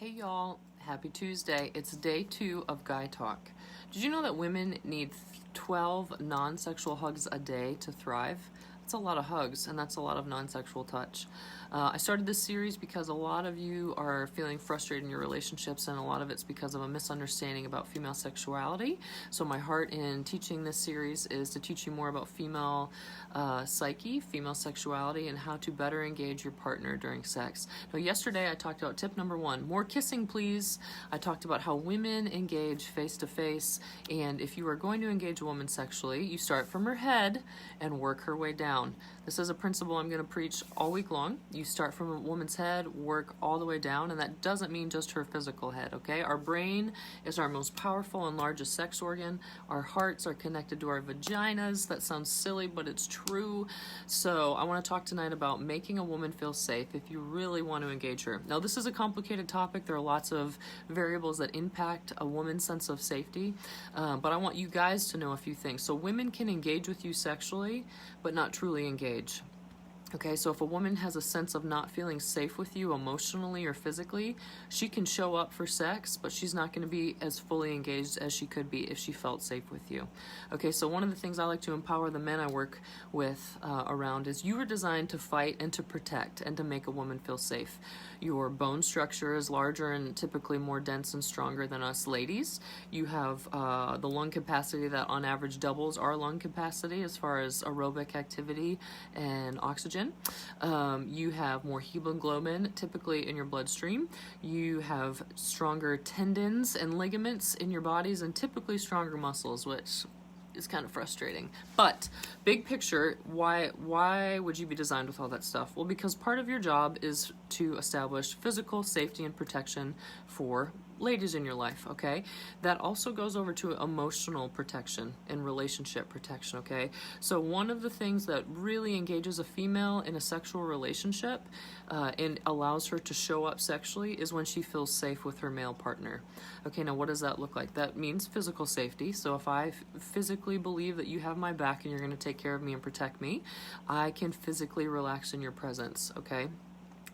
Hey y'all, happy Tuesday. It's day 2 of Guy Talk. Did you know that women need 12 non-sexual hugs a day to thrive? That's a lot of hugs, and that's a lot of non-sexual touch. I started this series because a lot of you are feeling frustrated in your relationships, and a lot of it's because of a misunderstanding about female sexuality. So my heart in teaching this series is to teach you more about female psyche, female sexuality, and how to better engage your partner during sex. Now, yesterday I talked about tip number 1, more kissing, please. I talked about how women engage face-to-face, and if you are going to engage a woman sexually, you start from her head and work her way down. This is a principle I'm going to preach all week long. You start from a woman's head, work all the way down, and that doesn't mean just her physical head, okay? Our brain is our most powerful and largest sex organ. Our hearts are connected to our vaginas. That sounds silly, but it's true. So I want to talk tonight about making a woman feel safe if you really want to engage her. Now, this is a complicated topic. There are lots of variables that impact a woman's sense of safety, but I want you guys to know a few things. So women can engage with you sexually, but not truly engage. Okay, so if a woman has a sense of not feeling safe with you emotionally or physically, she can show up for sex, but she's not going to be as fully engaged as she could be if she felt safe with you. Okay, so one of the things I like to empower the men I work with around is you were designed to fight and to protect and to make a woman feel safe. Your bone structure is larger and typically more dense and stronger than us ladies. You have the lung capacity that on average doubles our lung capacity as far as aerobic activity and oxygen. You have more hemoglobin typically in your bloodstream. You have stronger tendons and ligaments in your bodies and typically stronger muscles, which is kind of frustrating. But big picture, why would you be designed with all that stuff? Well, because part of your job is to establish physical safety and protection for ladies in your life, okay? That also goes over to emotional protection and relationship protection, okay? So one of the things that really engages a female in a sexual relationship and allows her to show up sexually is when she feels safe with her male partner. Okay, now what does that look like? That means physical safety. So if I physically believe that you have my back and you're going to take care of me and protect me, I can physically relax in your presence, okay?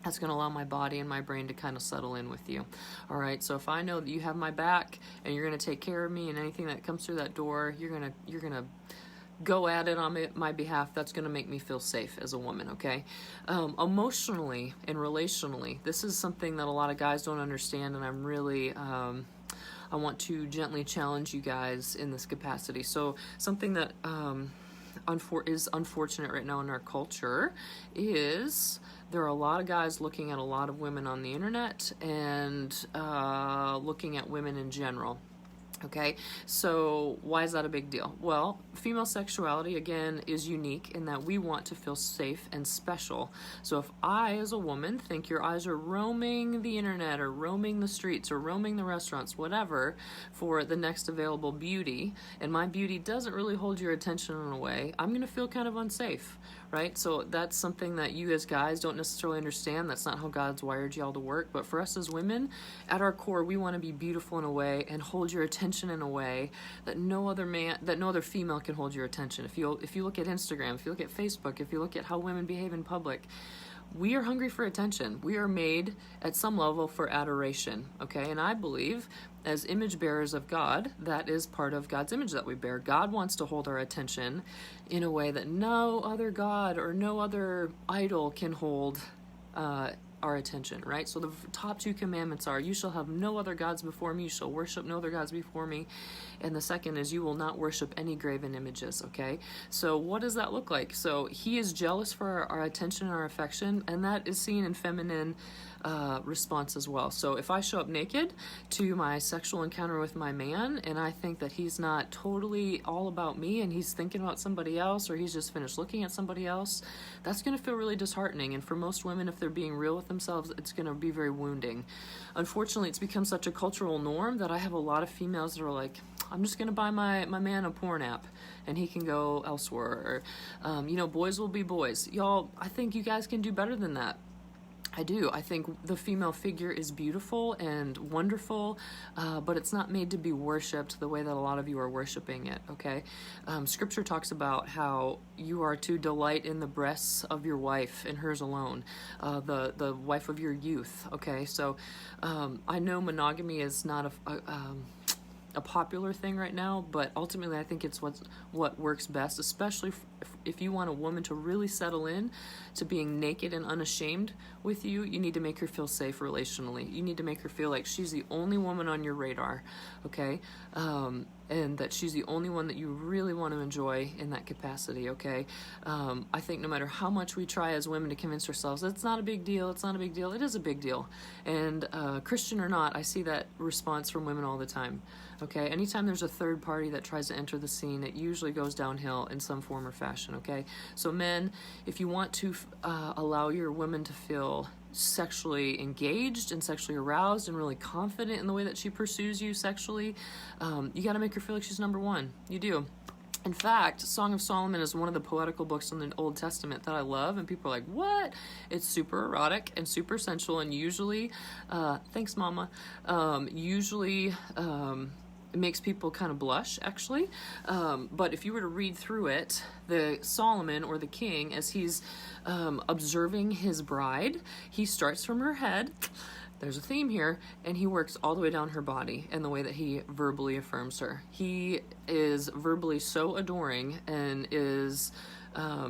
That's going to allow my body and my brain to kind of settle in with you. All right, so if I know that you have my back and you're going to take care of me and anything that comes through that door, you're going to go at it on my behalf, that's going to make me feel safe as a woman, okay? Emotionally and relationally, this is something that a lot of guys don't understand, and I'm really... I want to gently challenge you guys in this capacity. So something that is unfortunate right now in our culture is there are a lot of guys looking at a lot of women on the internet and looking at women in general. Okay, so why is that a big deal? Well, female sexuality, again, is unique in that we want to feel safe and special. So if I, as a woman, think your eyes are roaming the internet or roaming the streets or roaming the restaurants, whatever, for the next available beauty, and my beauty doesn't really hold your attention in a way, I'm going to feel kind of unsafe, right? So that's something that you as guys don't necessarily understand. That's not how God's wired y'all to work. But for us as women, at our core, we want to be beautiful in a way and hold your attention in a way that no other female can hold your attention. If you look at Instagram, if you look at Facebook, if you look at how women behave in public, we are hungry for attention. We are made at some level for adoration, okay? And I believe as image bearers of God, that is part of God's image that we bear. God wants to hold our attention in a way that no other God or no other idol can hold our attention, right? So the top 2 commandments are, you shall have no other gods before me, you shall worship no other gods before me, and the second is, you will not worship any graven images, okay? So what does that look like? So he is jealous for our attention and our affection, and that is seen in feminine response as well. So if I show up naked to my sexual encounter with my man, and I think that he's not totally all about me and he's thinking about somebody else, or he's just finished looking at somebody else, that's going to feel really disheartening. And for most women, if they're being real with themselves, it's going to be very wounding. Unfortunately, it's become such a cultural norm that I have a lot of females that are like, I'm just going to buy my man a porn app and he can go elsewhere. Or, boys will be boys. Y'all, I think you guys can do better than that. I do. I think the female figure is beautiful and wonderful, but it's not made to be worshipped the way that a lot of you are worshiping it, okay? Scripture talks about how you are to delight in the breasts of your wife and hers alone, the wife of your youth, okay? So I know monogamy is not a popular thing right now, but ultimately I think it's what works best, especially if you want a woman to really settle in to being naked and unashamed with you. You need to make her feel safe relationally. You need to make her feel like she's the only woman on your radar, okay? And that she's the only one that you really want to enjoy in that capacity, okay? I think no matter how much we try as women to convince ourselves it's not a big deal, it's not a big deal, it is a big deal. And Christian or not, I see that response from women all the time, okay? Anytime there's a third party that tries to enter the scene, it usually goes downhill in some form or fashion, okay? So men, if you want to allow your woman to feel sexually engaged and sexually aroused and really confident in the way that she pursues you sexually, you got to make her feel like she's number one. You do. In fact, Song of Solomon is one of the poetical books in the Old Testament that I love, and people are like, what? It's super erotic and super sensual, and usually, thanks mama, usually it makes people kind of blush, actually. But if you were to read through it, the Solomon, or the king, as he's observing his bride, he starts from her head. There's a theme here, and he works all the way down her body in the way that he verbally affirms her. He is verbally so adoring and is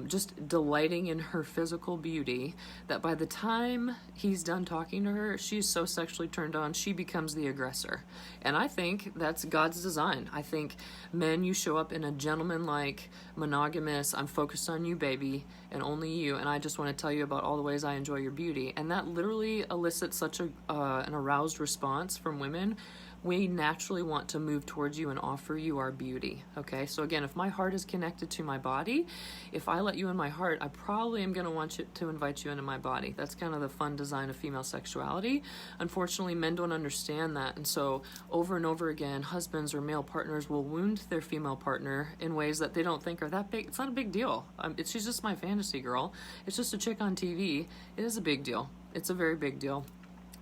just delighting in her physical beauty that by the time he's done talking to her, she's so sexually turned on, she becomes the aggressor. And I think that's God's design. I think, men, you show up in a gentleman-like, monogamous, I'm focused on you, baby, and only you, and I just want to tell you about all the ways I enjoy your beauty. And that literally elicits such an aroused response from women. We naturally want to move towards you and offer you our beauty, okay? So again, if my heart is connected to my body, if I let you in my heart, I probably am going to want to invite you into my body. That's kind of the fun design of female sexuality. Unfortunately, men don't understand that, and so over and over again, husbands or male partners will wound their female partner in ways that they don't think are that big. It's not a big deal. She's just my fantasy girl. It's just a chick on TV. It is a big deal. It's a very big deal.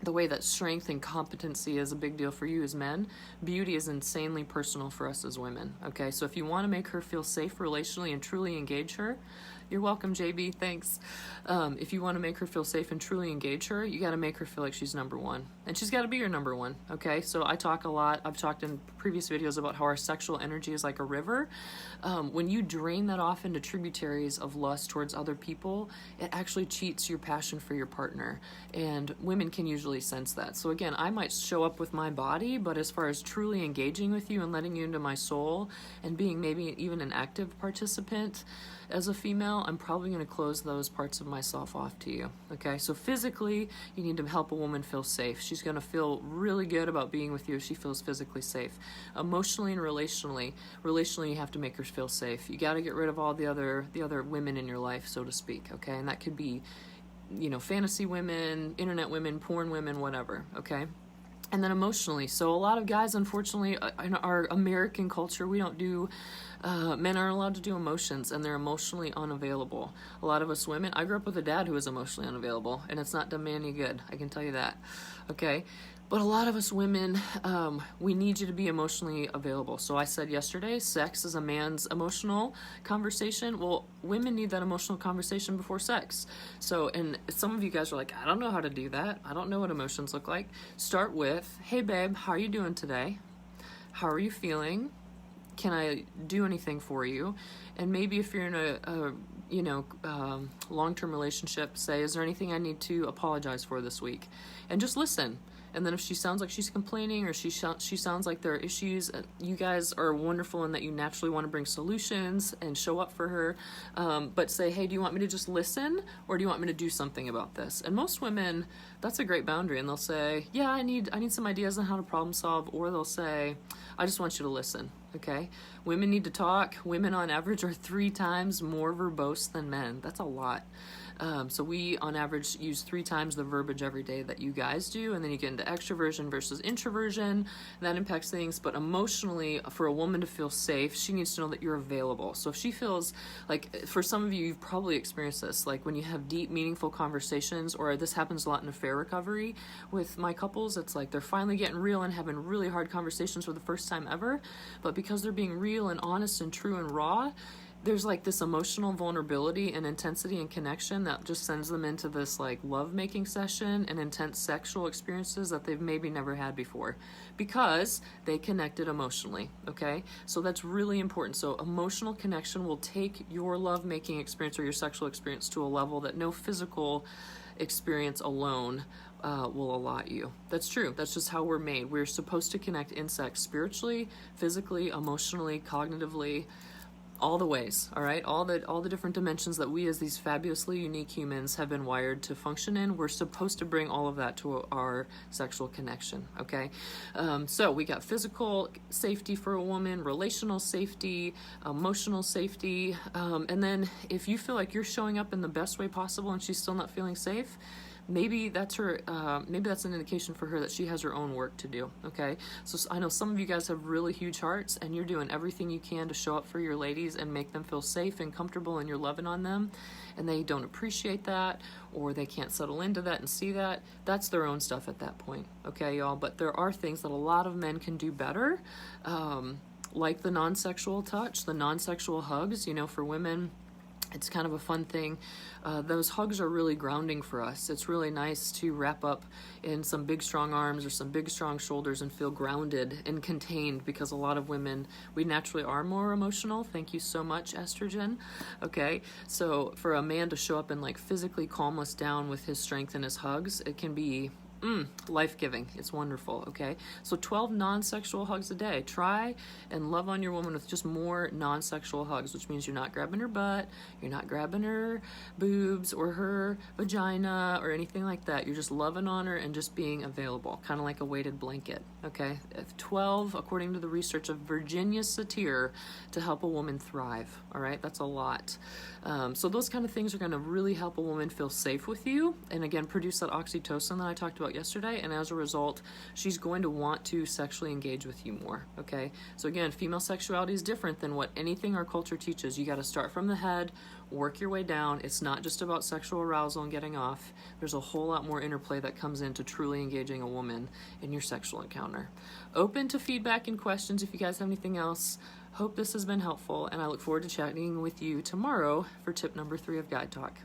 The way that strength and competency is a big deal for you as men, beauty is insanely personal for us as women, okay? So if you want to make her feel safe relationally and truly engage her, you're welcome, JB, thanks. If you want to make her feel safe and truly engage her, you got to make her feel like she's number one. And she's got to be your number one, okay? So I talk a lot, I've talked in previous videos about how our sexual energy is like a river. When you drain that off into tributaries of lust towards other people, it actually cheats your passion for your partner. And women can usually sense that. So again, I might show up with my body, but as far as truly engaging with you and letting you into my soul and being maybe even an active participant as a female, I'm probably going to close those parts of myself off to you, okay? So physically, you need to help a woman feel safe. She's going to feel really good about being with you if she feels physically safe. Emotionally and relationally, you have to make her feel safe. You got to get rid of all the other women in your life, so to speak, okay? And that could be, fantasy women, internet women, porn women, whatever, okay? And then emotionally, so a lot of guys, unfortunately, in our American culture, we don't do, men aren't allowed to do emotions, and they're emotionally unavailable. A lot of us women, I grew up with a dad who was emotionally unavailable, and it's not done me any good, I can tell you that, okay? But a lot of us women, we need you to be emotionally available. So I said yesterday, sex is a man's emotional conversation. Well, women need that emotional conversation before sex. So, and some of you guys are like, I don't know how to do that. I don't know what emotions look like. Start with, hey babe, how are you doing today? How are you feeling? Can I do anything for you? And maybe if you're in a long-term relationship, say, is there anything I need to apologize for this week? And just listen. And then if she sounds like she's complaining, or she sounds like there are issues, you guys are wonderful in that you naturally want to bring solutions and show up for her. But say, hey, do you want me to just listen, or do you want me to do something about this? And most women, that's a great boundary. And they'll say, yeah, I need some ideas on how to problem solve. Or they'll say, I just want you to listen. Okay? Women need to talk. Women on average are 3 times more verbose than men. That's a lot. So we, on average, use 3 times the verbiage every day that you guys do, and then you get into extroversion versus introversion. That impacts things, but emotionally, for a woman to feel safe, she needs to know that you're available. So if she feels like, for some of you, you've probably experienced this, like when you have deep, meaningful conversations, or this happens a lot in affair recovery with my couples, it's like they're finally getting real and having really hard conversations for the first time ever, but because they're being real and honest and true and raw, there's like this emotional vulnerability and intensity and connection that just sends them into this like love-making session and intense sexual experiences that they've maybe never had before because they connected emotionally, okay? So that's really important. So emotional connection will take your love-making experience or your sexual experience to a level that no physical experience alone will allot you. That's true. That's just how we're made. We're supposed to connect in sex spiritually, physically, emotionally, cognitively, all the ways, all right? All the different dimensions that we as these fabulously unique humans have been wired to function in. We're supposed to bring all of that to our sexual connection, okay? So we got physical safety for a woman, relational safety, emotional safety, and then if you feel like you're showing up in the best way possible and she's still not feeling safe, maybe that's her. Maybe that's an indication for her that she has her own work to do. Okay, so I know some of you guys have really huge hearts, and you're doing everything you can to show up for your ladies and make them feel safe and comfortable, and you're loving on them, and they don't appreciate that, or they can't settle into that and see that. That's their own stuff at that point. Okay, y'all. But there are things that a lot of men can do better, like the non-sexual touch, the non-sexual hugs. You know, for women, it's kind of a fun thing. Those hugs are really grounding for us. It's really nice to wrap up in some big strong arms or some big strong shoulders and feel grounded and contained, because a lot of women, we naturally are more emotional. Thank you so much, estrogen. Okay, so for a man to show up and like physically calm us down with his strength and his hugs, it can be life-giving. It's wonderful. Okay, so 12 non-sexual hugs a day. Try and love on your woman with just more non-sexual hugs, which means you're not grabbing her butt, you're not grabbing her boobs or her vagina or anything like that. You're just loving on her and just being available, kind of like a weighted blanket. Okay, 12 according to the research of Virginia Satir to help a woman thrive. All right, that's a lot. So those kind of things are going to really help a woman feel safe with you, and again produce that oxytocin that I talked about yesterday, and as a result she's going to want to sexually engage with you more. Okay, so again, female sexuality is different than what anything our culture teaches. You got to start from the head, work your way down. It's not just about sexual arousal and getting off. There's a whole lot more interplay that comes into truly engaging a woman in your sexual encounter. Open to feedback and questions if you guys have anything else. Hope this has been helpful, and I look forward to chatting with you tomorrow for tip number 3 of Guide Talk.